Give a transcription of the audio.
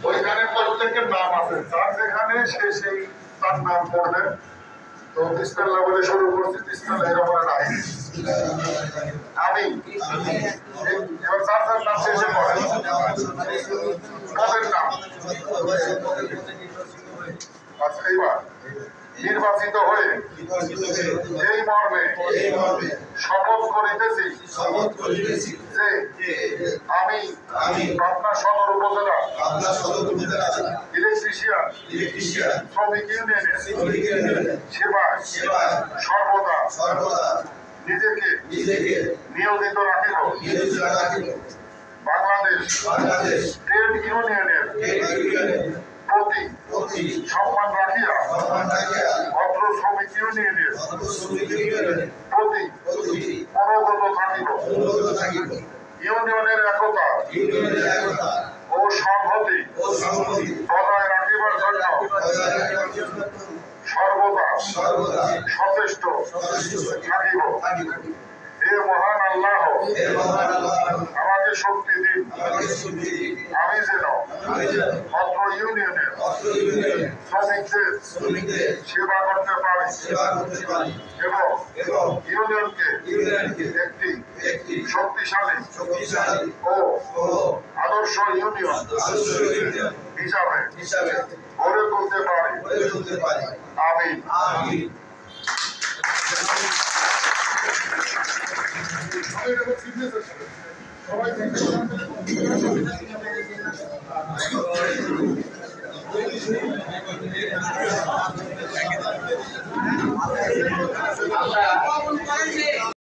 ওইখানে প্রত্যেকের নাম আছে, তার যেখানে সে সেই তার নাম পড়বেন। তো বিসমিল্লাহ বলে শুরু করছি। বিসমিল্লাহির রহমানির রহিম। আমি এবার তার নাম শেষে পড়েন। পদের নাম আচ্ছা, এইবার নির্বাচিত হয়ে এই মর্মে শপথ করিতেছি যে আমি পাবনা সদর উপজেলা ইলেকট্রিশিয়ান শ্রমিক ইউনিয়নের সেবায় সর্বদা নিজেকে নিয়োজিত রাখিব। বাংলাদেশ ট্রেড ইউনিয়নের প্রতি সম্মান রাখিয়া অত্র শ্রমিক ইউনিয়নের প্রতি অনুগত থাকিব। ইউনিয়নের একতা ও সংহতি বজায় রাখিবার জন্য সর্বদা সচেষ্ট থাকিব। হে মহান আল্লাহ, আমাকে শক্তি দিন, আমি যেন অত্র ইউনিয়নের শ্রমিকদের সেবা করতে পারি এবং ইউনিয়নকে একটি শক্তিশালী ও আদর্শ ইউনিয়ন হিসাবে গড়ে তুলতে পারি। আমিন। সবাই